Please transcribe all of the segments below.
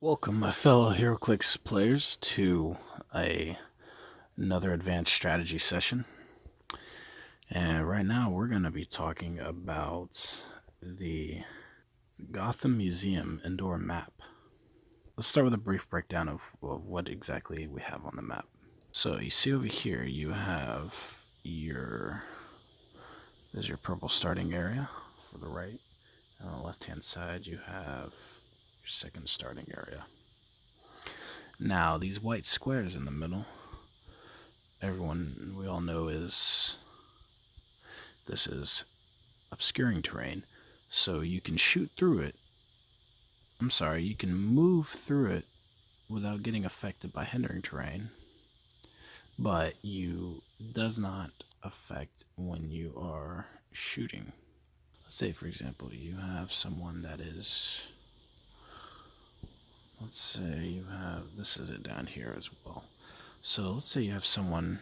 Welcome, my fellow Heroclix players, to another advanced strategy session. And right now, we're going to be talking about the Gotham Museum indoor map. Let's start with a brief breakdown of what exactly we have on the map. So you see over here, you have there's your purple starting area for the right. And on the left-hand side, you have your second starting area. Now, these white squares in the middle, we all know this is obscuring terrain, so you can shoot through it. You can move through it without getting affected by hindering terrain, but you does not affect when you are shooting. Let's say, for example, you have someone that is, let's say this is it down here as well. So let's say you have someone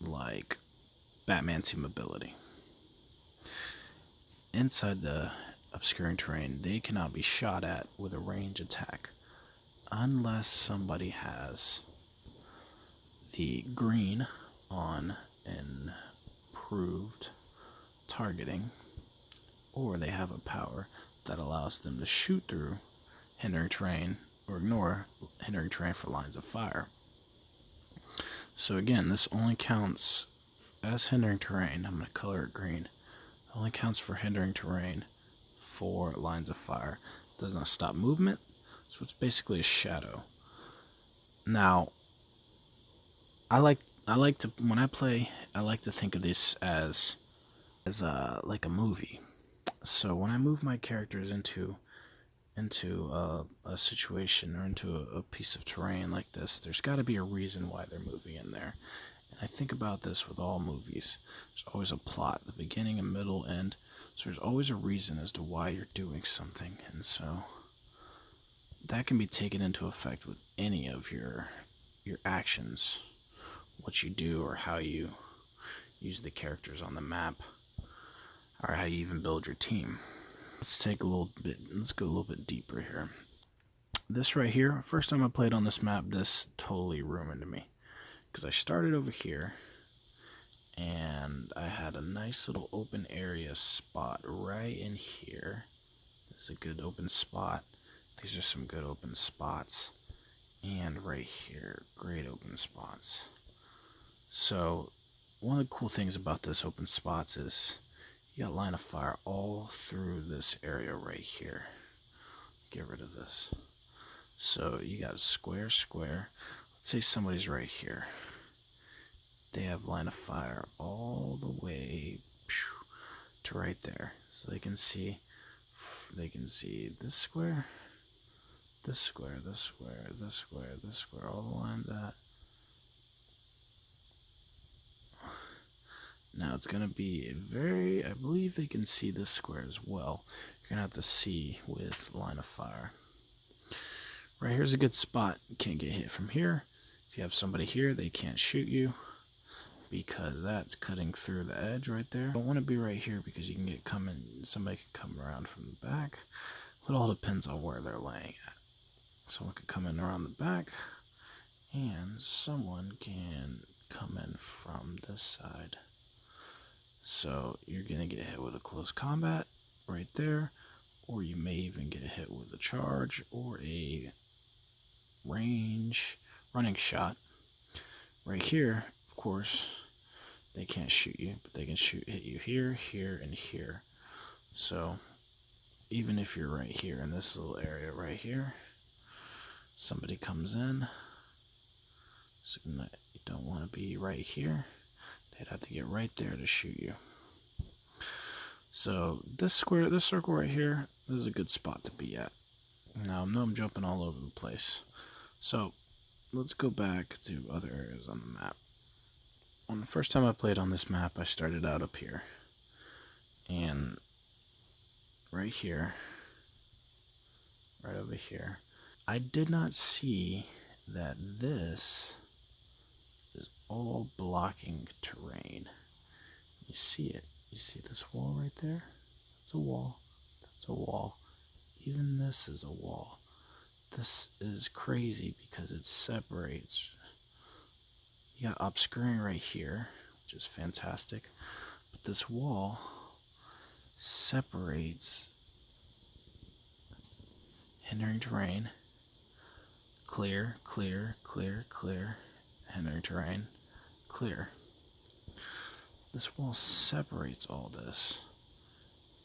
like Batman Team Ability. Inside the obscuring terrain, they cannot be shot at with a range attack unless somebody has the green on improved targeting, or they have a power that allows them to shoot through hindering terrain or ignore hindering terrain for lines of fire. So again, this only counts as hindering terrain. I'm going to color it green. It only counts for hindering terrain for lines of fire. It does not stop movement, so it's basically a shadow. Now, I like to when I play, I like to think of this as like a movie. So when I move my characters into a situation or into a piece of terrain like this, there's got to be a reason why they're moving in there. And I think about this with all movies. There's always a plot, the beginning, a middle, end. So there's always a reason as to why you're doing something. And so that can be taken into effect with any of your actions, what you do or how you use the characters on the map, or how you even build your team. Let's go a little bit deeper here. This right here, first time I played on this map, this totally ruined me. Because I started over here, and I had a nice little open area spot right in here. This is a good open spot. These are some good open spots. And right here, great open spots. So, one of the cool things about this open spots is you got line of fire all through this area right here. Get rid of this. So you got square. Let's say somebody's right here. They have line of fire all the way to right there. So they can see this square, this square, this square, this square, this square, all the lines that. Now it's going to be I believe they can see this square as well. You're going to have to see with line of fire. Right here's a good spot. You can't get hit from here. If you have somebody here, they can't shoot you because that's cutting through the edge right there. You don't want to be right here because you can somebody can come around from the back. It all depends on where they're laying at. Someone could come in around the back, and someone can come in from this side. So you're going to get hit with a close combat right there, or you may even get hit with a charge or a running shot. Right here, of course, they can't shoot you, but they can hit you here, here, and here. So even if you're right here in this little area right here, somebody comes in, so you don't want to be right here. They'd have to get right there to shoot you. So this circle right here, this is a good spot to be at. Now I know I'm jumping all over the place. So let's go back to other areas on the map. On the first time I played on this map, I started out up here. And right here, right over here, I did not see that this is all blocking terrain. You see it. You see this wall right there? That's a wall. That's a wall. Even this is a wall. This is crazy because it separates. You got obscuring right here, which is fantastic. But this wall separates hindering terrain, clear, clear, clear, clear, hindering terrain, clear. This wall separates all this.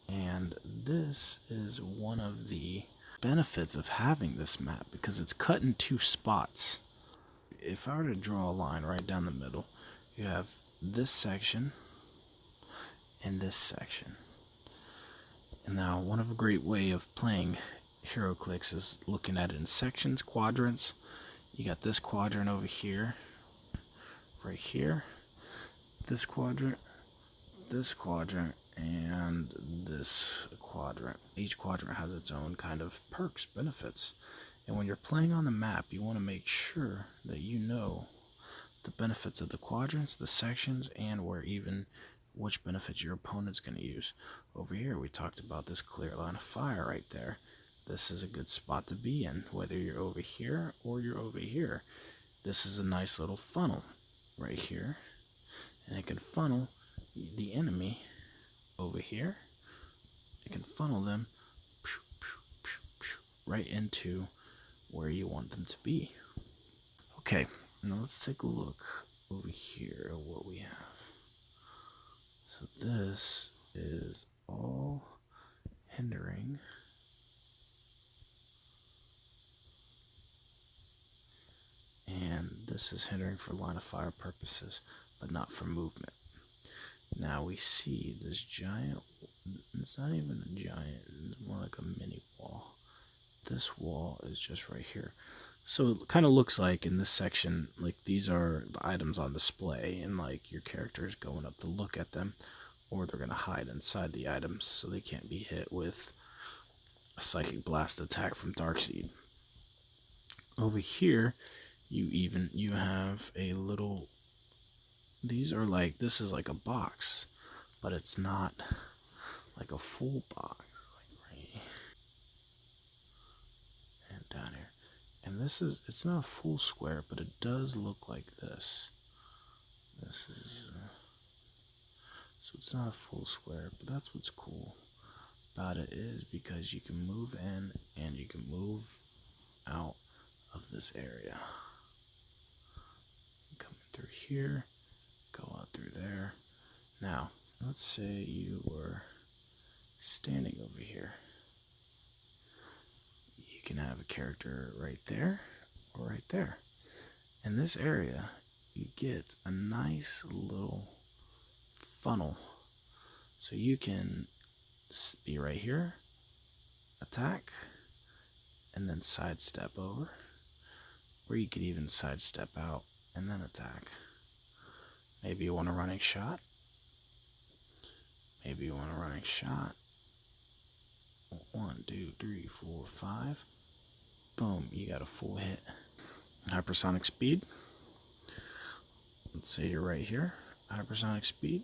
And this is one of the benefits of having this map because it's cut in two spots. If I were to draw a line right down the middle, you have this section and this section. And now one of a great way of playing Heroclix is looking at it in sections, quadrants. You got this quadrant over here, right here, this quadrant, and this quadrant. Each quadrant has its own kind of perks, benefits. And when you're playing on the map, you want to make sure that you know the benefits of the quadrants, the sections, and which benefits your opponent's going to use. Over here, we talked about this clear line of fire right there. This is a good spot to be in, whether you're over here or you're over here. This is a nice little funnel right here, and it can funnel the enemy over here. It can funnel them right into where you want them to be. Okay, now let's take a look over here at what we have. So this is all hindering. And this is hindering for line of fire purposes, but not for movement. Now we see this giant, it's not even a giant, it's more like a mini wall. This wall is just right here. So it kind of looks like in this section, like these are the items on display, and like your character is going up to look at them, or they're going to hide inside the items so they can't be hit with a psychic blast attack from Darkseid. Over here, you have a little, these are like, this is like a box, but it's not like a full box, like right and down here. And this is, it's not a full square, but it does look like this. This is, so it's not a full square, but that's what's cool about it is because you can move in and you can move out of this area. Come through here, go out through there. Now, let's say you were standing over here. You can have a character right there or right there. In this area, you get a nice little funnel. So you can be right here, attack, and then sidestep over. Or you could even sidestep out and then attack. Maybe you want a running shot. Maybe you want a running shot. 1, 2, 3, 4, 5. Boom, you got a full hit. Hypersonic speed. Let's say you're right here. Hypersonic speed.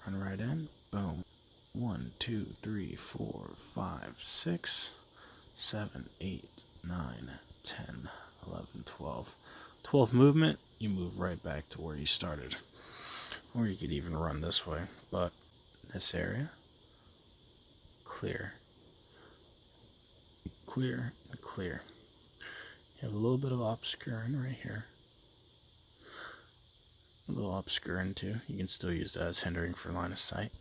Run right in. Boom. 1, 2, 3, 4, 5, 6, 7, 8, 9, 10, 11, 12. 12 movement, you move right back to where you started. Or you could even run this way. But this area, clear. Clear and clear. You have a little bit of obscuring right here. A little obscuring too. You can still use that as hindering for line of sight.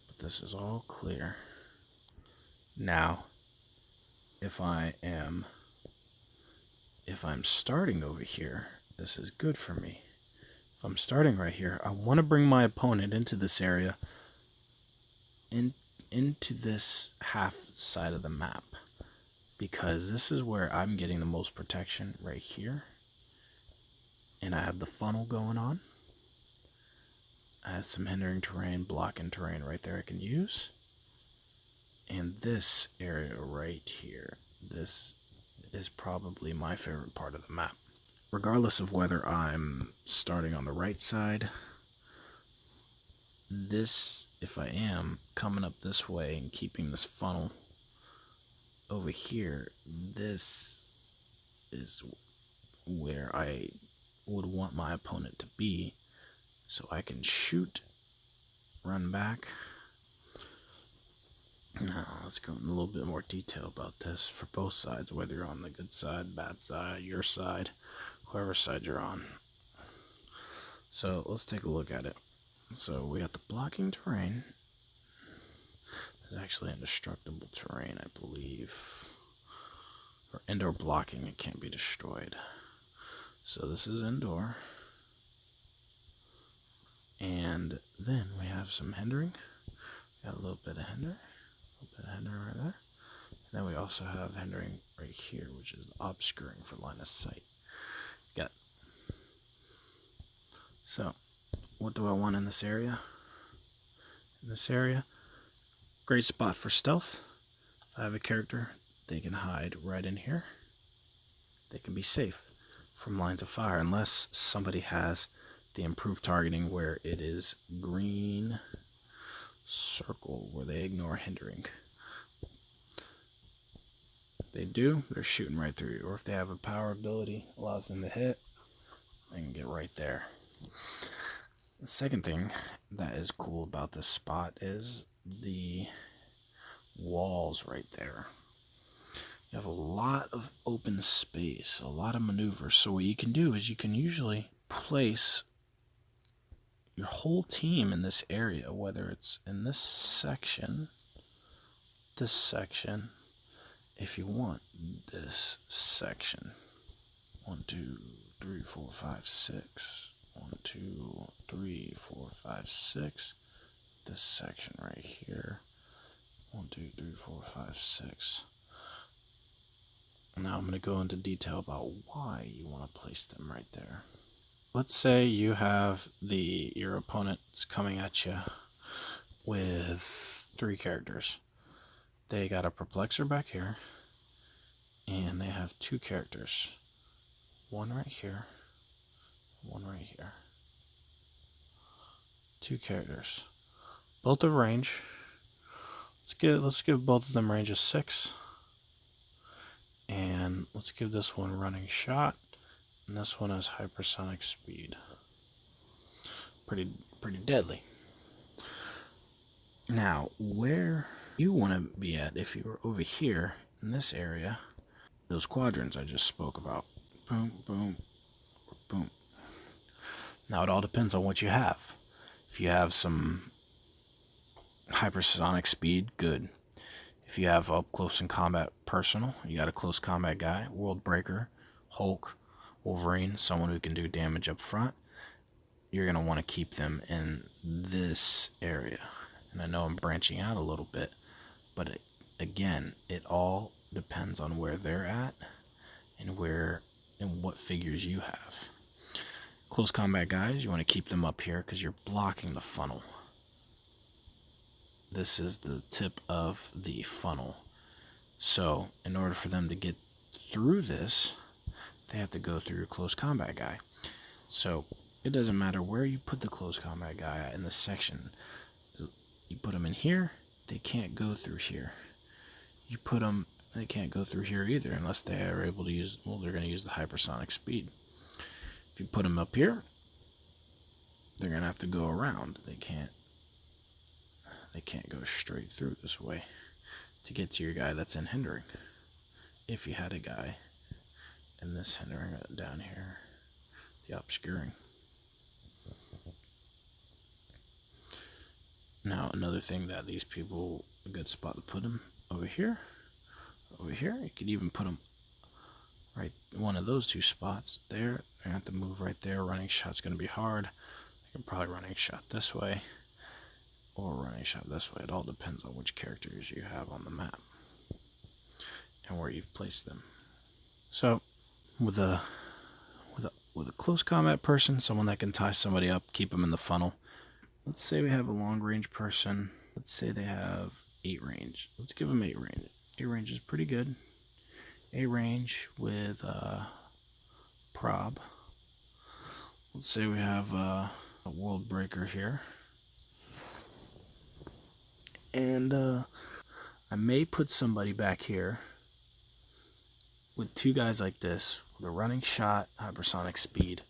But this is all clear. Now, if I'm starting over here, this is good for me. If I'm starting right here, I want to bring my opponent into this area, into this half side of the map, because this is where I'm getting the most protection right here. And I have the funnel going on. I have some hindering terrain, blocking terrain right there I can use. And this area right here, this is probably my favorite part of the map. Regardless of whether I'm starting on the right side, this, if I am coming up this way and keeping this funnel over here, this is where I would want my opponent to be, so I can shoot, run back. Now let's go in a little bit more detail about this for both sides, whether you're on the good side, bad side, your side, whoever side you're on. So let's take a look at it. So we got the blocking terrain. There's actually indestructible terrain, I believe. Or indoor blocking, it can't be destroyed. So this is indoor. And then we have some hindering. Got a little bit of hindering. A little bit of hindering right there. And then we also have hindering right here, which is obscuring for line of sight. Got it. So, what do I want in this area? In this area, great spot for stealth. If I have a character, they can hide right in here. They can be safe from lines of fire unless somebody has the improved targeting where it is green circle where they ignore hindering. If they do, they're shooting right through you. Or if they have a power ability allows them to hit, they can get right there. The second thing that is cool about this spot is the walls right there. You have a lot of open space, a lot of maneuvers. So what you can do is you can usually place your whole team in this area, whether it's in this section, if you want this section. 1, 2, 3, 4, 5, 6. 1, 2, 3, 4, 5, 6. This section right here. 1, 2, 3, 4, 5, 6. Now I'm going to go into detail about why you want to place them right there. Let's say you have your opponent's coming at you with 3 characters. They got a perplexer back here, and they have 2 characters. One right here, one right here. 2 characters. Both of range. Let's give both of them range of 6. And let's give this one running shot, and this one has hypersonic speed. Pretty deadly. Now, where you want to be at, if you were over here in this area, those quadrants I just spoke about. Boom, boom, boom. Now, it all depends on what you have. If you have some hypersonic speed, good. If you have up close and combat personal, you got a close combat guy, World Breaker, Hulk, Wolverine, someone who can do damage up front, you're going to want to keep them in this area. And I know I'm branching out a little bit, but again, it all depends on where they're at and what figures you have. Close combat guys, you want to keep them up here because you're blocking the funnel. This is the tip of the funnel. So, in order for them to get through this, they have to go through your close combat guy. So, it doesn't matter where you put the close combat guy in this section. You put them in here, they can't go through here. You put them, they can't go through here either unless they are able to use, well, they're going to use the hypersonic speed. If you put them up here, they're going to have to go around. They can't go straight through this way to get to your guy that's in hindering. If you had a guy in this hindering down here, the obscuring. Now, another thing that these people, a good spot to put them over here. You could even put them right one of those 2 spots there. They have to move right there. Running shot's going to be hard. They can probably running shot this way or running shot this way. It all depends on which characters you have on the map and where you've placed them. So, with a close combat person, someone that can tie somebody up, keep them in the funnel. Let's say we have a long range person. Let's say they have 8 range. Let's give them 8 range. 8 range is pretty good. 8 range with prob. Let's say we have a World Breaker here. And I may put somebody back here with two guys like this, with a running shot, hypersonic speed,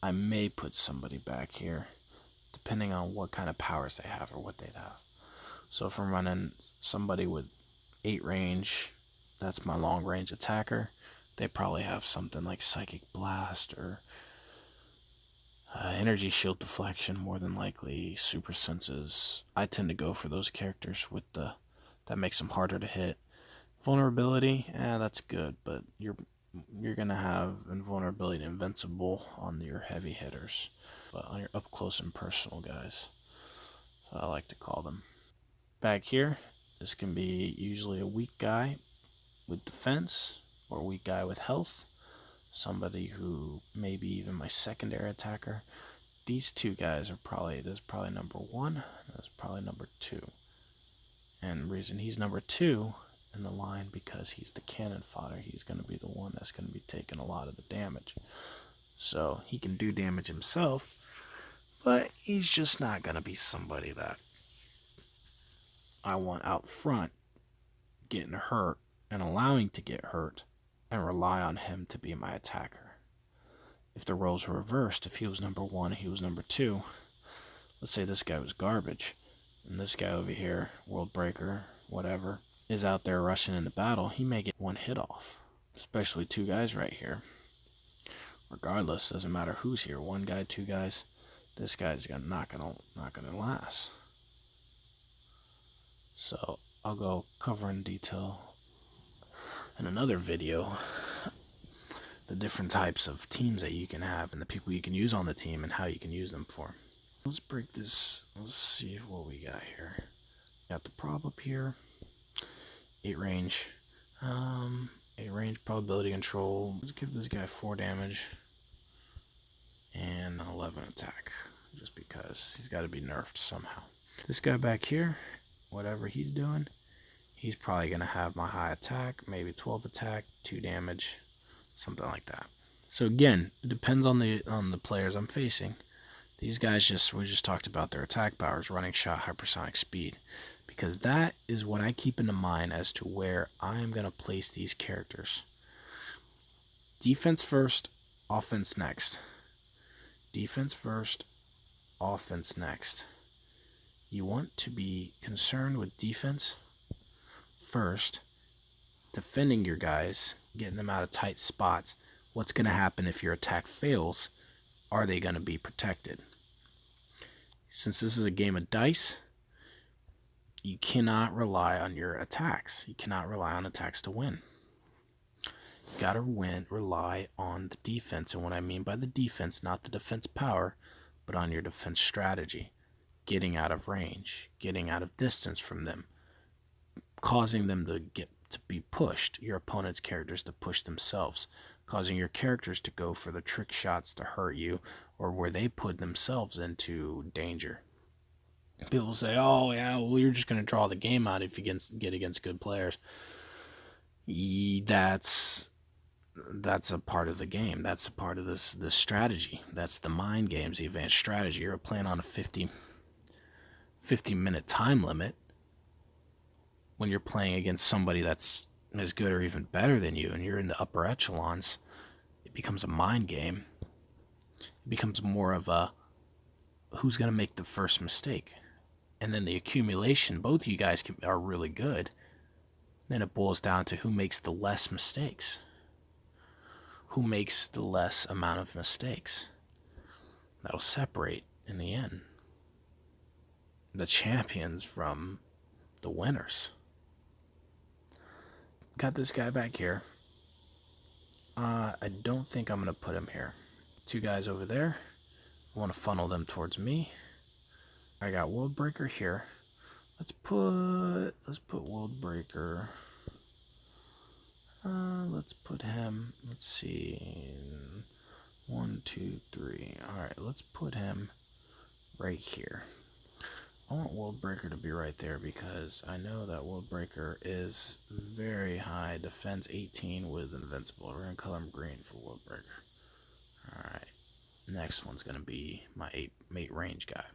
I may put somebody back here, depending on what kind of powers they have or what they'd have. So if I'm running somebody with 8 range, that's my long range attacker, they probably have something like Psychic Blast or energy shield deflection, more than likely super senses. I tend to go for those characters with that makes them harder to hit. Vulnerability, that's good, but you're gonna have invulnerability and invincible on your heavy hitters, but on your up close and personal guys, so I like to call them. Back here, this can be usually a weak guy with defense or a weak guy with health, somebody who maybe even my secondary attacker. These two guys are probably, this is probably number 1, that's probably number 2. And the reason he's number 2 in the line, because he's the cannon fodder. He's going to be the one that's going to be taking a lot of the damage. So he can do damage himself, but he's just not going to be somebody that I want out front getting hurt and allowing to get hurt and rely on him to be my attacker. If the roles were reversed, if he was number 1, he was number 2, let's say this guy was garbage, and this guy over here, World Breaker, whatever, is out there rushing into battle, he may get 1 hit off. Especially 2 guys right here. Regardless, doesn't matter who's here, 1 guy, 2 guys, this guy's not gonna last. So I'll go cover in detail in another video the different types of teams that you can have and the people you can use on the team and how you can use them for. Let's break this. Let's see what we got here. Got the prob up here. 8 range. 8 range probability control. Let's give this guy 4 damage. And an 11 attack. Just because he's got to be nerfed somehow. This guy back here, whatever he's doing, he's probably going to have my high attack. Maybe 12 attack, 2 damage. Something like that. So again, it depends on the players I'm facing. These guys we just talked about their attack powers, running shot, hypersonic speed. Because that is what I keep in mind as to where I am going to place these characters. Defense first, offense next. Defense first, offense next. You want to be concerned with defense first, defending your guys, getting them out of tight spots. What's going to happen if your attack fails? Are they going to be protected? Since this is a game of dice, you cannot rely on your attacks. You cannot rely on attacks to win. You got to rely on the defense. And what I mean by the defense, not the defense power, but on your defense strategy. Getting out of range, getting out of distance from them, causing them to be pushed, your opponent's characters to push themselves, causing your characters to go for the trick shots to hurt you, or where they put themselves into danger. People say, oh yeah, well you're just going to draw the game out if you get against good players. That's a part of the game. That's a part of this strategy. That's the mind games, the advanced strategy. You're playing on a 50-minute time limit. When you're playing against somebody that's as good or even better than you, and you're in the upper echelons, it becomes a mind game. It becomes more of a who's going to make the first mistake. And then the accumulation, both of you guys are really good. Then it boils down to who makes the less mistakes. Who makes the less amount of mistakes. That'll separate, in the end, the champions from the winners. Got this guy back here. I don't think I'm going to put him here. 2 guys over there. I want to funnel them towards me. I got World Breaker here. Let's put World Breaker. Let's put him. Let's see. 1, 2, 3. All right, let's put him right here. I want World Breaker to be right there because I know that World Breaker is very high defense, 18 with invincible. We're going to color him green for World Breaker. Alright, next one's going to be my 8 range guy.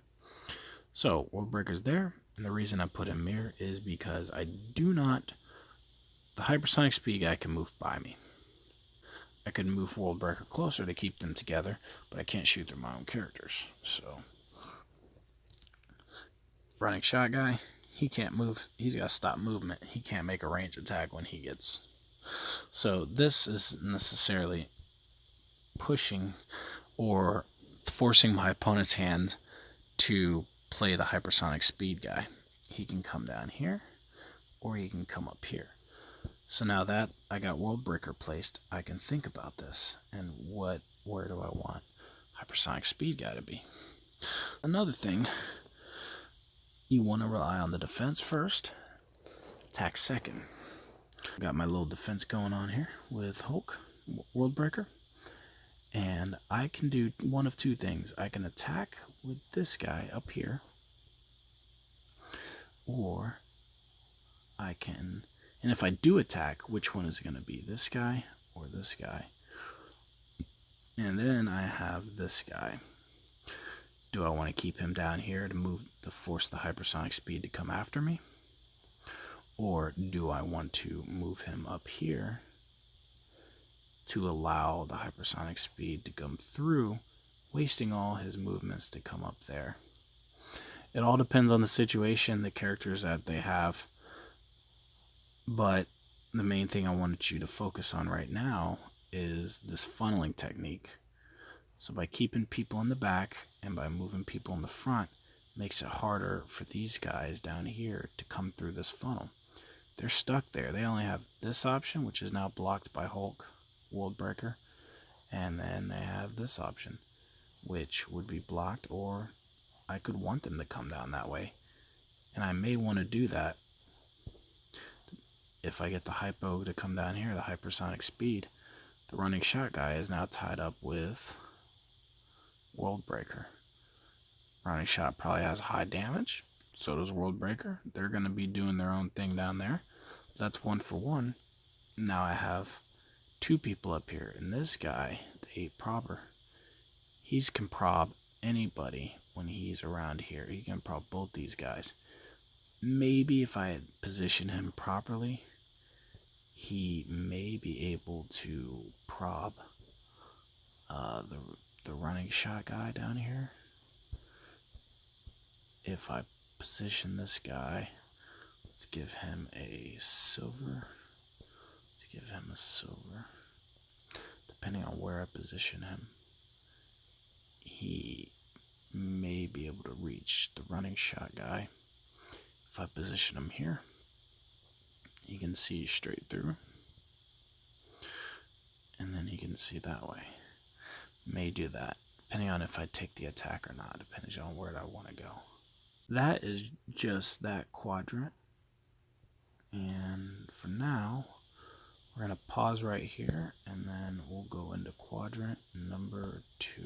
So, World Breaker's there, and the reason I put him here is because I do not the hypersonic speed guy can move by me. I could move World Breaker closer to keep them together, but I can't shoot through my own characters. So, running shot guy, he can't move. He's got to stop movement. He can't make a range attack when he gets. So this is necessarily pushing or forcing my opponent's hand to play the hypersonic speed guy. He can come down here, or he can come up here. So now that I got World Breaker placed, I can think about this and where do I want hypersonic speed guy to be. Another thing, you want to rely on the defense first, attack second. Got my little defense going on here with Hulk, World Breaker, and I can do one of two things. I can attack with this guy up here, or I can, and if I do attack, which one is it going to be, this guy or this guy? And then I have this guy. Do I want to keep him down here to force the hypersonic speed to come after me? Or do I want to move him up here to allow the hypersonic speed to come through, wasting all his movements to come up there? It all depends on the situation, the characters that they have. But the main thing I wanted you to focus on right now is this funneling technique. So by keeping people in the back and by moving people in the front, makes it harder for these guys down here to come through this funnel. They're stuck there. They only have this option, which is now blocked by Hulk, World Breaker, and then they have this option, which would be blocked, or I could want them to come down that way. And I may want to do that. If I get the hypo to come down here, the hypersonic speed, the running shot guy is now tied up with World Breaker. Running shot probably has high damage. So does World Breaker. They're going to be doing their own thing down there. That's 1 for 1. Now I have 2 people up here. And this guy, the 8 prober, he can prob anybody when he's around here. He can prob both these guys. Maybe if I position him properly, he may be able to prob the running shot guy down here. If I position this guy, let's give him a silver. Depending on where I position him, he may be able to reach the running shot guy. If I position him here, he can see straight through, and then he can see that way. May do that, depending on if I take the attack or not, depending on where I want to go. That is just that quadrant. And for now, we're going to pause right here, and then we'll go into quadrant number 2.